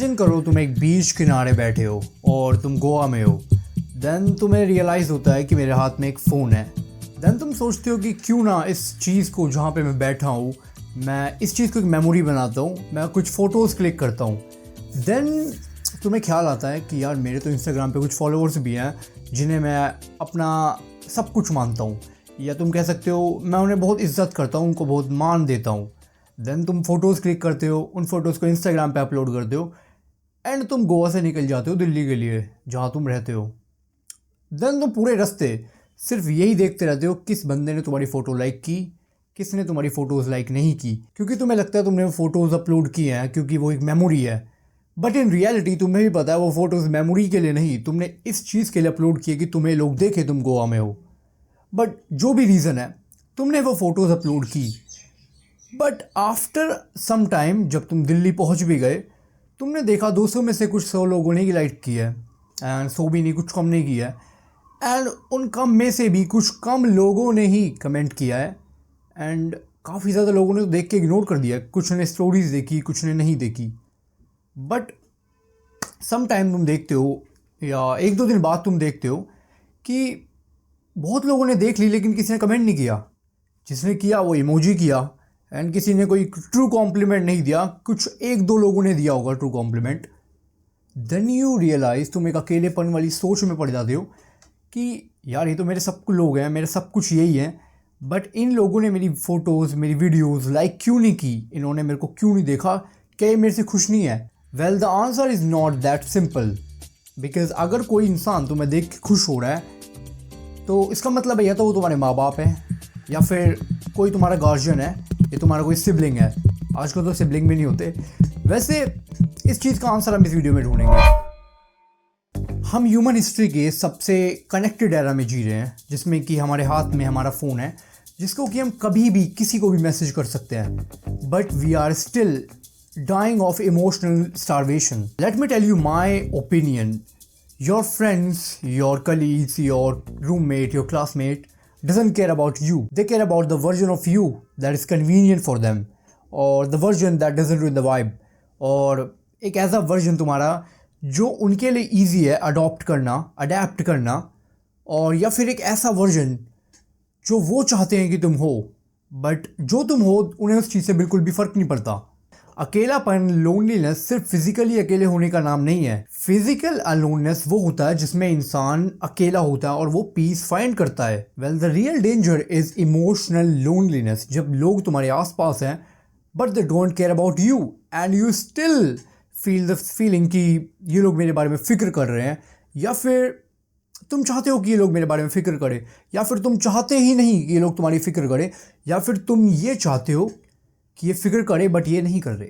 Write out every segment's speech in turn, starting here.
Imagine करो तुम एक बीच किनारे बैठे हो और तुम गोवा में हो। देन तुम्हें रियलाइज़ होता है कि मेरे हाथ में एक फ़ोन है। देन तुम सोचते हो कि क्यों ना इस चीज़ को जहाँ पे मैं बैठा हूँ, मैं इस चीज़ को एक मेमोरी बनाता हूँ, मैं कुछ फ़ोटोज़ क्लिक करता हूँ। देन तुम्हें ख्याल आता है कि यार मेरे तो इंस्टाग्राम पे कुछ फॉलोअर्स भी हैं जिन्हें मैं अपना सब कुछ मानता हूँ, या तुम कह सकते हो मैं उन्हें बहुत इज्जत करता हूँ, उनको बहुत मान देता हूँ। देन तुम फ़ोटोज़ क्लिक करते हो, उन फ़ोटोज़ को इंस्टाग्राम पे अपलोड करते हो एंड तुम गोवा से निकल जाते हो दिल्ली के लिए जहाँ तुम रहते हो। देन तुम पूरे रास्ते सिर्फ यही देखते रहते हो किस बंदे ने तुम्हारी फ़ोटो लाइक की, किसने तुम्हारी फ़ोटोज़ लाइक नहीं की, क्योंकि तुम्हें लगता है तुमने वो फ़ोटोज़ अपलोड किए हैं क्योंकि वो एक मेमोरी है। बट इन रियलिटी तुम्हें भी पता है वो फ़ोटोज़ मेमोरी के लिए नहीं, तुमने इस चीज़ के लिए अपलोड किए कि तुम्हें लोग देखे तुम गोवा में हो। बट जो भी रीज़न है, तुमने वो फ़ोटोज़ अपलोड की। बट आफ्टर सम टाइम जब तुम दिल्ली पहुंच भी गए, तुमने देखा 200 में से कुछ 100 लोगों ने ही लाइक किया है एंड 100 भी नहीं, कुछ कम ने किया है। एंड उन कम में से भी कुछ कम लोगों ने ही कमेंट किया है एंड काफ़ी ज़्यादा लोगों ने तो देख के इग्नोर कर दिया। कुछ ने स्टोरीज देखी, कुछ ने नहीं देखी। बट सम टाइम तुम देखते हो या एक दो दिन बाद तुम देखते हो कि बहुत लोगों ने देख ली लेकिन किसी ने कमेंट नहीं किया। जिसने किया वो इमोजी किया एंड किसी ने कोई ट्रू कॉम्प्लीमेंट नहीं दिया, कुछ एक दो लोगों ने दिया होगा true compliment. Then you realise, तुम एक अकेलेपन वाली सोच में पड़ जाते हो कि यार ये तो मेरे सब लोग हैं, मेरे सब कुछ यही है, बट इन लोगों ने मेरी फ़ोटोज़ मेरी वीडियोज़ लाइक क्यों नहीं की, इन्होंने मेरे को क्यों नहीं देखा, क्या ये मेरे से खुश नहीं है? Well the answer is not that simple. Because अगर कोई इंसान तुम्हें देख के खुश हो रहा है तो इसका मतलब है या तो वो तुम्हारे माँ बाप हैं, या फिर कोई तुम्हारा गार्जियन है, या तुम्हारा कोई सिबलिंग है। आजकल तो सिबलिंग भी नहीं होते। वैसे इस चीज़ का आंसर हम इस वीडियो में ढूंढेंगे। हम ह्यूमन हिस्ट्री के सबसे कनेक्टेड एरा में जी रहे हैं, जिसमें कि हमारे हाथ में हमारा फ़ोन है, जिसको कि हम कभी भी किसी को भी मैसेज कर सकते हैं। But we are still dying of emotional starvation. Let me tell you my opinion. Your friends, your colleagues, your roommate, your classmate doesn't care about you. They care about the version of you that is convenient for them, or the version that doesn't ruin the vibe, और एक ऐसा version तुम्हारा जो उनके लिए easy है adopt करना, adapt करना, और या फिर एक ऐसा वर्जन जो वो चाहते हैं कि तुम हो, बट जो तुम हो उन्हें उस चीज़ से बिल्कुल भी फ़र्क नहीं पड़ता। अकेलापन, लोनलीनेस सिर्फ फिजिकली अकेले होने का नाम नहीं है। फिजिकल अलोननेस वो होता है जिसमें इंसान अकेला होता है और वो पीस फाइंड करता है। Well the real danger is emotional loneliness, जब लोग तुम्हारे आसपास हैं but they don't care about you and you still feel the feeling कि ये लोग मेरे बारे में फ़िक्र कर रहे हैं, या फिर तुम चाहते हो कि ये लोग मेरे बारे में फ़िक्र करें, या फिर तुम चाहते ही नहीं कि ये लोग तुम्हारी फ़िक्र करें, या फिर तुम ये चाहते हो कि ये फ़िक्र करे बट ये नहीं कर रहे।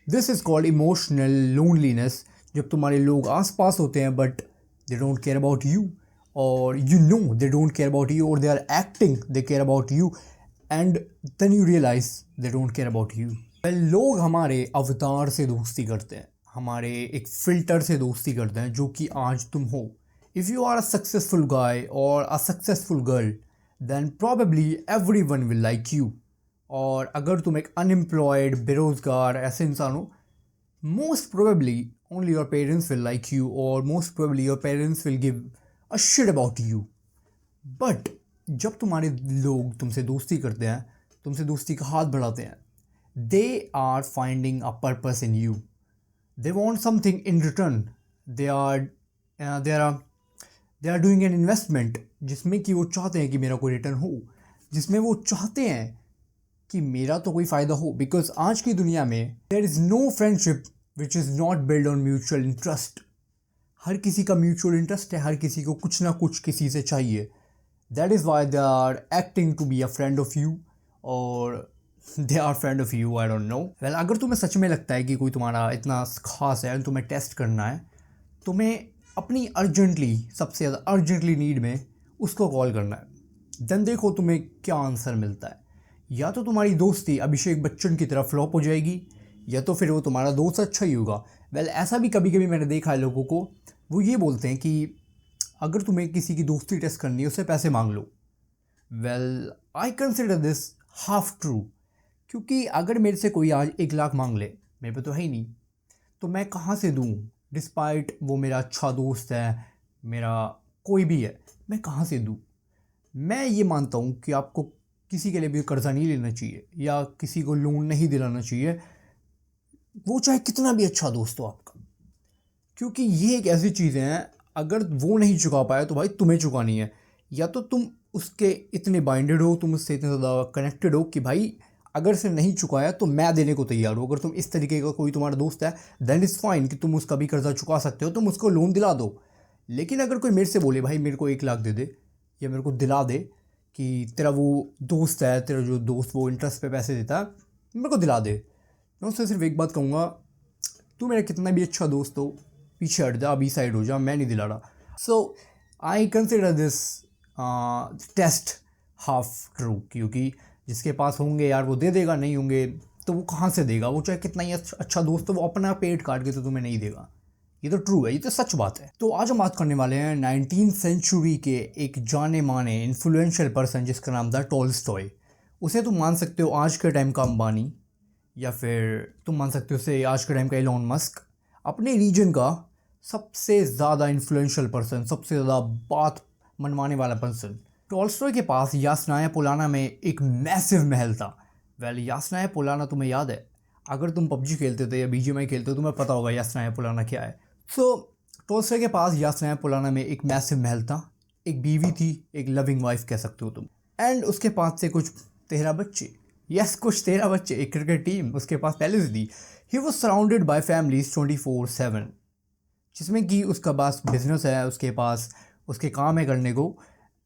This is called emotional loneliness. जब तुम्हारे लोग आस पास होते हैं but they don't care about you, और you know they don't care about you, और they are acting they care about you, and then you realise they don't care about you. लोग हमारे अवतार से दोस्ती करते हैं, हमारे एक फ़िल्टर से दोस्ती करते हैं जो कि आज तुम हो। If you are a successful guy और a successful girl, then probably everyone will like you. और अगर तुम एक अनएम्प्लॉयड, बेरोज़गार ऐसे इंसान हो, most probably only your parents will like you, और most probably your parents will give a shit about you. But जब तुम्हारे लोग तुमसे दोस्ती करते हैं, तुमसे दोस्ती का हाथ बढ़ाते हैं, they are finding a purpose in you, they want something in return, they are they are doing an investment, जिसमें कि वो चाहते हैं कि मेरा कोई रिटर्न हो, जिसमें वो चाहते हैं कि मेरा तो कोई फ़ायदा हो। बिकॉज आज की दुनिया में there is no friendship which is not build on mutual interest. हर किसी का म्यूचुअल इंटरेस्ट है, हर किसी को कुछ ना कुछ किसी से चाहिए। That is why they are acting to be a friend of you, और they are friend of you, I don't know. Well, अगर तुम्हें सच में लगता है कि कोई तुम्हारा इतना खास है, तुम्हें टेस्ट करना है, तुम्हें अपनी अर्जेंटली, सबसे ज़्यादा अर्जेंटली नीड में उसको कॉल करना है, देन देखो तुम्हें क्या आंसर मिलता है। या तो तुम्हारी दोस्ती अभिषेक बच्चन की तरफ फ्लॉप हो जाएगी, या तो फिर वो तुम्हारा दोस्त अच्छा ही होगा। वेल, ऐसा भी कभी कभी मैंने देखा है लोगों को, वो ये बोलते हैं कि अगर तुम्हें किसी की दोस्ती टेस्ट करनी है उससे पैसे मांग लो। Well, I consider this half true, क्योंकि अगर मेरे से कोई आज 1 लाख मांग ले, मेरे पे तो है ही नहीं, तो मैं कहाँ से दूँ? डिस्पाइट वो मेरा अच्छा दोस्त है, मेरा कोई भी है, मैं कहाँ से दूँ? मैं ये मानता हूँ कि आपको किसी के लिए भी कर्जा नहीं लेना चाहिए या किसी को लोन नहीं दिलाना चाहिए, वो चाहे कितना भी अच्छा दोस्त हो आपका। क्योंकि ये एक ऐसी चीज़ है, अगर वो नहीं चुका पाया तो भाई तुम्हें चुकानी है। या तो तुम उसके इतने बाइंडेड हो, तुम उससे इतने ज़्यादा कनेक्टेड हो कि भाई अगर से नहीं चुकाया तो मैं देने को तैयार हूँ। अगर तुम इस तरीके का कोई तुम्हारा दोस्त है, देन इज़ फाइन कि तुम उसका भी कर्जा चुका सकते हो, तुम उसको लोन दिला दो। लेकिन अगर कोई मेरे से बोले भाई मेरे को 1 लाख दे दे या मेरे को दिला दे, कि तेरा वो दोस्त है, तेरा जो दोस्त वो इंटरेस्ट पे पैसे देता है, मेरे को दिला दे, मैं उससे सिर्फ एक बात कहूँगा, तू मेरा कितना भी अच्छा दोस्त हो, पीछे हट जा, अभी साइड हो जा, मैं नहीं दिला रहा। So I consider this test half true, क्योंकि जिसके पास होंगे यार वो दे देगा, नहीं होंगे तो वो कहाँ से देगा? वो चाहे कितना ही अच्छा दोस्त हो, वो अपना पेट काट के तो तुम्हें नहीं देगा। ये तो ट्रू है, ये तो सच बात है। तो आज हम बात करने वाले हैं 19वीं सेंचुरी के एक जाने माने इन्फ्लुएंशियल पर्सन जिसका नाम था टॉल्स्टॉय। उसे तुम मान सकते हो आज के टाइम का अंबानी, या फिर तुम मान सकते हो उसे आज के टाइम का इलॉन मस्क। अपने रीजन का सबसे ज़्यादा इन्फ्लुएंशियल पर्सन, सबसे ज़्यादा बात मनवाने वाला पर्सन। टॉल्स्टॉय के पास यासनाया पोलाना में एक मैसिव महल था। यासनाया पोलाना तुम्हें याद है? अगर तुम पबजी खेलते थे या बीजीएमआई खेलते हो तुम्हें पता होगा यासनाया पोलाना क्या है। सो टॉल्स्टॉय के पास यासनाया पोलाना में एक मैसिव महल था, एक बीवी थी, एक लविंग वाइफ कह सकते हो तुम, एंड उसके पास से कुछ 13 बच्चे। यस, कुछ 13 बच्चे, एक क्रिकेट टीम उसके पास पहले से थी। He was surrounded by families 24/7, जिसमें कि उसका पास बिजनेस है, उसके पास उसके काम है करने को,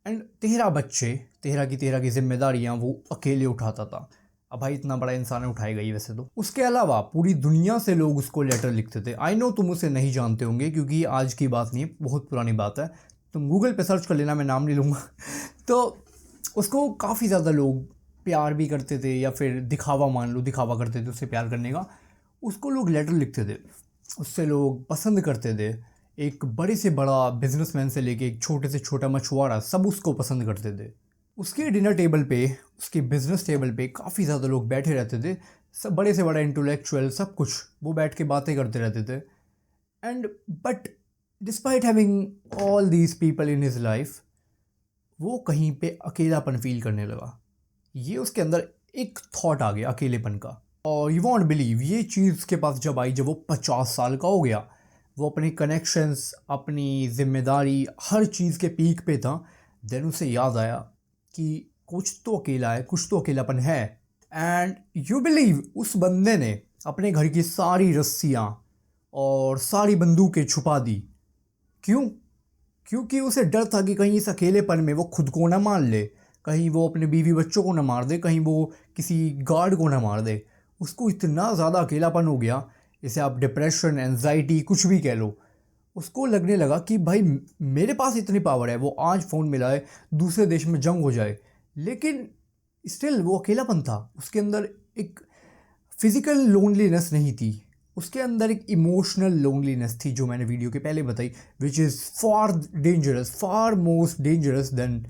एंड 13 बच्चे, 13 की जिम्मेदारियाँ वो अकेले उठाता था। अब भाई इतना बड़ा इंसान उठाएगा ही वैसे तो। उसके अलावा पूरी दुनिया से लोग उसको लेटर लिखते थे। आई नो तुम उसे नहीं जानते होंगे क्योंकि आज की बात नहीं है, बहुत पुरानी बात है, तुम गूगल पे सर्च कर लेना, मैं नाम नहीं लूँगा। तो उसको काफ़ी ज़्यादा लोग प्यार भी करते थे, या फिर दिखावा मान लो, दिखावा करते थे उससे प्यार करने का। उसको लोग लेटर लिखते थे, उससे लोग पसंद करते थे। एक बड़े से बड़ा बिजनेसमैन से लेके एक छोटे से छोटा मछुआरा, सब उसको पसंद करते थे। उसके डिनर टेबल पे, उसके बिजनेस टेबल पे काफ़ी ज़्यादा लोग बैठे रहते थे, सब बड़े से बड़ा इंटेलेक्चुअल, सब कुछ वो बैठ के बातें करते रहते थे। And but despite having all these people in his life, वो कहीं पे अकेलापन फील करने लगा। ये उसके अंदर एक थॉट आ गया अकेलेपन का। और यू वॉन्ट बिलीव, ये चीज़ उसके पास जब आई, जब वो 50 साल का हो गया, वो अपने कनेक्शंस, अपनी जिम्मेदारी, हर चीज़ के पीक पे था, देन उसे याद आया कि कुछ तो अकेला है, कुछ तो अकेलापन है। एंड यू बिलीव, उस बंदे ने अपने घर की सारी रस्सियाँ और सारी बंदूकें छुपा दी। क्यों? क्योंकि उसे डर था कि कहीं इस अकेलेपन में वो खुद को ना मार ले, कहीं वो अपने बीवी बच्चों को ना मार दे, कहीं वो किसी गार्ड को ना मार दे। उसको इतना ज़्यादा अकेलापन हो गया, इसे आप डिप्रेशन, एंजाइटी कुछ भी कह लो। उसको लगने लगा कि भाई मेरे पास इतनी पावर है, वो आज फ़ोन मिलाए, दूसरे देश में जंग हो जाए, लेकिन स्टिल वो अकेलापन था उसके अंदर। एक फिज़िकल लोनलीनेस नहीं थी, उसके अंदर एक इमोशनल लोनलीनेस थी, जो मैंने वीडियो के पहले बताई, which is far dangerous, far most dangerous than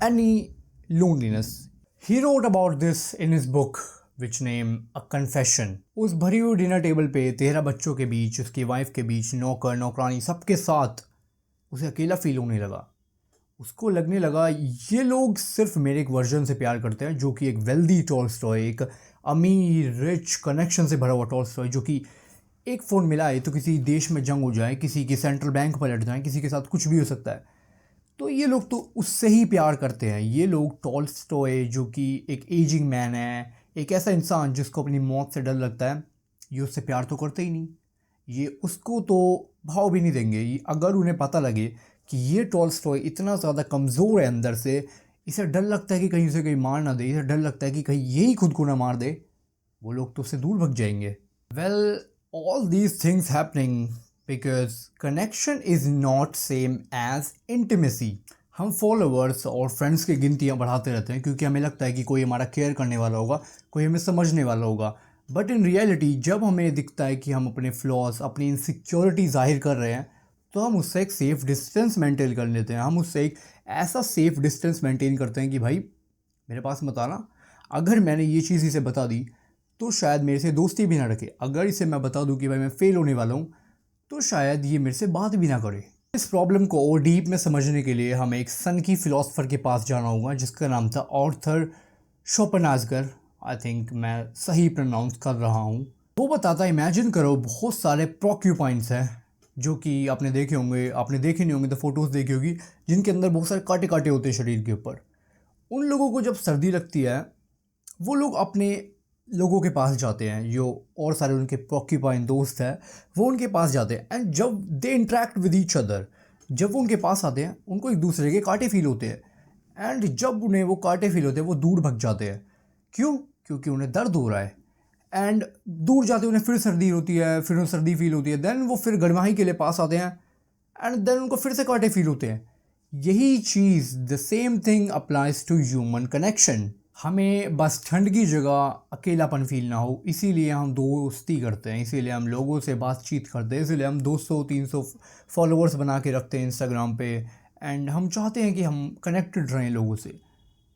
any loneliness. He wrote about this in his book which name a confession. उस भरी हुई डिनर टेबल पे 13 बच्चों के बीच, उसकी वाइफ के बीच, नौकर नौकरानी सबके साथ उसे अकेला फील होने लगा। उसको लगने लगा ये लोग सिर्फ मेरे एक वर्जन से प्यार करते हैं, जो कि एक वेल्दी टॉल्स्टॉय, एक अमीर रिच कनेक्शन से भरा हुआ टॉल्स्टॉय, जो कि एक फ़ोन मिलाए तो किसी देश में जंग हो जाए, किसी की सेंट्रल बैंक पलट जाए, किसी के साथ कुछ भी हो सकता है, तो ये लोग तो उससे ही प्यार करते हैं। ये लोग टॉल्स्टॉय, जो कि एक एजिंग मैन है, एक ऐसा इंसान जिसको अपनी मौत से डर लगता है, ये उससे प्यार तो करते ही नहीं। ये उसको तो भाव भी नहीं देंगे। अगर उन्हें पता लगे कि ये टॉल्स्टॉय इतना ज़्यादा कमज़ोर है अंदर से, इसे डर लगता है कि कहीं उसे कोई मार ना दे, इसे डर लगता है कि कहीं यही खुद को ना मार दे, वो लोग तो उससे दूर भग जाएंगे। Well, all these things happening because connection is not same as intimacy. हम फॉलोअर्स और फ्रेंड्स की गिनतियाँ बढ़ाते रहते हैं क्योंकि हमें लगता है कि कोई हमारा केयर करने वाला होगा, कोई हमें समझने वाला होगा। बट इन रियलिटी जब हमें दिखता है कि हम अपने फ्लॉज, अपनी इनसिक्योरिटी जाहिर कर रहे हैं, तो हम उससे एक सेफ़ डिस्टेंस मेंटेन कर लेते हैं। हम उससे एक ऐसा सेफ़ डिस्टेंस मेंटेन करते हैं कि भाई मेरे पास मत आना। अगर मैंने ये चीज़ इसे बता दी तो शायद मेरे से दोस्ती भी ना रखे। अगर इसे मैं बता दूं कि भाई मैं फ़ेल होने वाला हूँ तो शायद ये मेरे से बात भी ना करे। इस प्रॉब्लम को और डीप में समझने के लिए हमें एक सन की फ़िलासफ़र के पास जाना होगा जिसका नाम था आर्थर शोपेनहाज़र। आई थिंक मैं सही प्रोनाउंस कर रहा हूँ। वो बताता है, इमेजिन करो बहुत सारे प्रोक्यूपाइंस हैं जो कि आपने देखे होंगे, आपने देखे नहीं होंगे तो फ़ोटोज़ देखी होगी, जिनके अंदर बहुत सारे कांटे कांटे होते हैं शरीर के ऊपर। उन लोगों को जब सर्दी लगती है वो लोग अपने लोगों के पास जाते हैं, जो और सारे उनके प्रोक्यूपाइन दोस्त हैं वो उनके पास जाते हैं। एंड जब they interact with each other, जब वो उनके पास आते हैं उनको एक दूसरे के कांटे फील होते हैं। एंड जब उन्हें वो कांटे फील होते हैं वो दूर भग जाते हैं। क्यों? क्योंकि उन्हें दर्द हो रहा है। एंड दूर जाते उन्हें फिर सर्दी होती है, फिर उन्हें सर्दी फील होती है। देन वो फिर गर्माही के लिए पास आते हैं एंड देन उनको फिर से कांटे फील होते हैं। यही चीज़, the same thing applies to human connection. हमें बस ठंड की जगह अकेलापन फील ना हो, इसीलिए हम दोस्ती करते हैं, इसीलिए हम लोगों से बातचीत करते हैं, इसीलिए हम 200-300 फॉलोअर्स बना के रखते हैं इंस्टाग्राम पे। एंड हम चाहते हैं कि हम कनेक्टेड रहें लोगों से,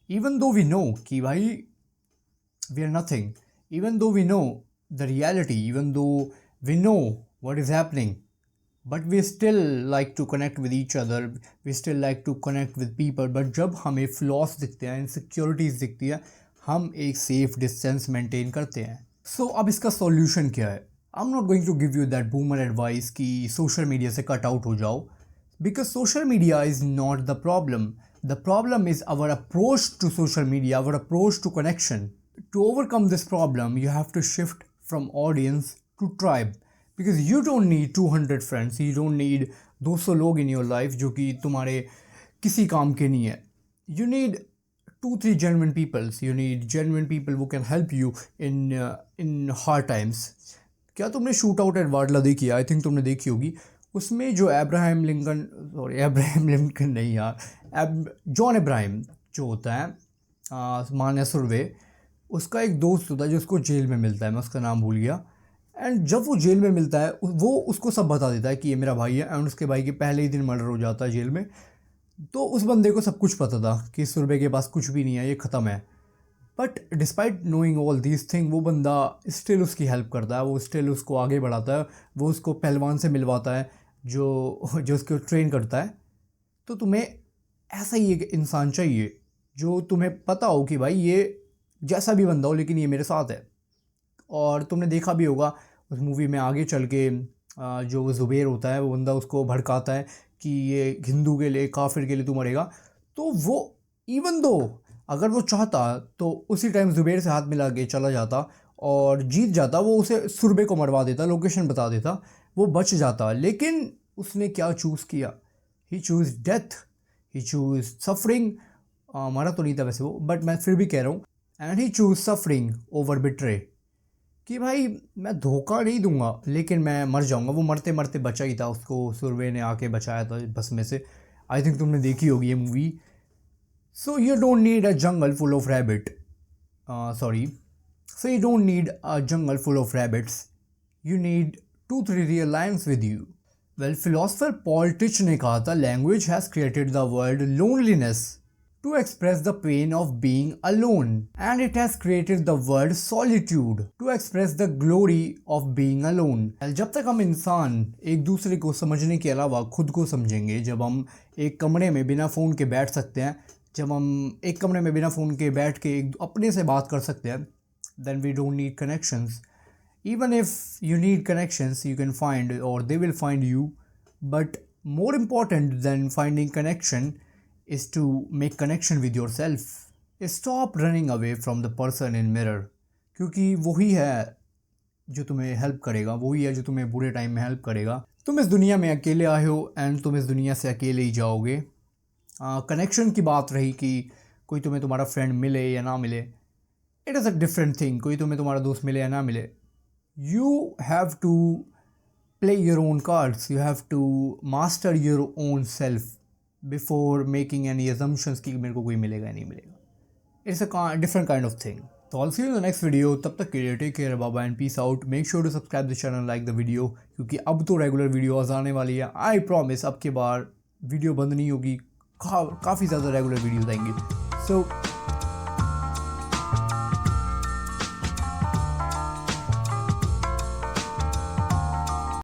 इवन दो वी नो कि भाई we are nothing, even though we know the reality, even though we know what is happening, but we still like to connect with each other, we still like to connect with people. But जब हमें flaws दिखते हैं, insecurities दिखती है, हम एक safe distance maintain करते हैं। So अब इसका solution क्या है? I'm not going to give you that boomer advice कि social media से cut out हो जाओ, because social media is not the problem. The problem is our approach to social media, our approach to connection. To overcome this problem, you have to shift from audience to tribe, because you don't need 200 friends, you don't need 200 लोग in your life जो कि तुम्हारे किसी काम के नहीं है। You need 2-3 genuine people. You need genuine people who can help you in hard times. क्या तुमने शूट आउट एट वाडला देखी है? आई थिंक तुमने देखी होगी। उसमें जो अब्राहम लिंकन नहीं यार, जॉन अब्राहम जो होता है मान्य सुरवे, उसका एक दोस्त होता है जो उसको जेल में मिलता है, मैं उसका नाम भूल गया। एंड जब वो जेल में मिलता है वो उसको सब बता देता है कि ये मेरा भाई है। एंड उसके भाई के पहले ही दिन मर्डर हो जाता है जेल में। तो उस बंदे को सब कुछ पता था कि सुरभि के पास कुछ भी नहीं है, ये ख़त्म है। But despite knowing all these thing, वो बंदा स्टिल उसकी हेल्प करता है, वो स्टिल उसको आगे बढ़ाता है, वो उसको पहलवान से मिलवाता है जो उसको ट्रेन करता है। तो तुम्हें ऐसा ही एक इंसान चाहिए जो तुम्हें पता हो कि भाई ये जैसा भी बंदा हो लेकिन ये मेरे साथ है। और तुमने देखा भी होगा उस मूवी में आगे चल के जो वो ज़ुबैर होता है वो बंदा उसको भड़काता है कि ये हिंदू के लिए, काफिर के लिए तू मरेगा। तो वो इवन दो अगर वो चाहता तो उसी टाइम ज़ुबैर से हाथ मिला के चला जाता और जीत जाता, वो उसे सुरबे को मरवा देता, लोकेशन बता देता, वो बच जाता। लेकिन उसने क्या चूज़ किया? ही चूज़ डेथ, ही चूज़ सफरिंग। मरा तो नहीं था वैसे वो, बट मैं फिर भी कह रहा हूँ, and he choose suffering over betray, कि भाई मैं धोखा नहीं दूंगा लेकिन मैं मर जाऊंगा। वो मरते मरते बचा ही था, उसको सुरवे ने आके बचाया था बस में से। आई थिंक तुमने देखी होगी ये movie. So you don't need a jungle full of rabbit, so you don't need a jungle full of rabbits, you need 2-3 real Lions with you. Well, philosopher Paul teach ने कहा था, language has created the word loneliness to express the pain of being alone, and it has created the word solitude to express the glory of being alone. जब तक हम इंसान एक दूसरे को समझने के अलावा खुद को समझेंगे, जब हम एक कमरे में बिना फ़ोन के बैठ सकते हैं, जब हम एक कमरे में बिना फ़ोन के बैठ के अपने से बात कर सकते हैं, then we don't need connections. Even if you need connections, you can find or they will find you, but more important than finding connection is to make connection with yourself. Stop running away from the person in mirror, क्योंकि वही है जो तुम्हें help करेगा, वही है जो तुम्हें बुरे टाइम में हेल्प करेगा। तुम इस दुनिया में अकेले आए हो एंड तुम इस दुनिया से अकेले ही जाओगे। कनेक्शन की बात रही कि कोई तुम्हें तुम्हारा फ्रेंड मिले या ना मिले, it is a different thing. कोई तुम्हें तुम्हारा दोस्त मिले या ना मिले, you have to play your own cards, you have to master your own self before making any assumptions कि मेरे को कोई मिलेगा या नहीं मिलेगा। It's a different kind of thing. तो all see you in the next video, तब तक के लिए टेक केयर बाबा and peace out. Make sure to subscribe the channel, like the video, क्योंकि अब तो रेगुलर वीडियोज आने वाली है। आई प्रॉमिस अब के बार वीडियो बंद नहीं होगी, काफ़ी ज़्यादा रेगुलर वीडियोज आएंगी। सो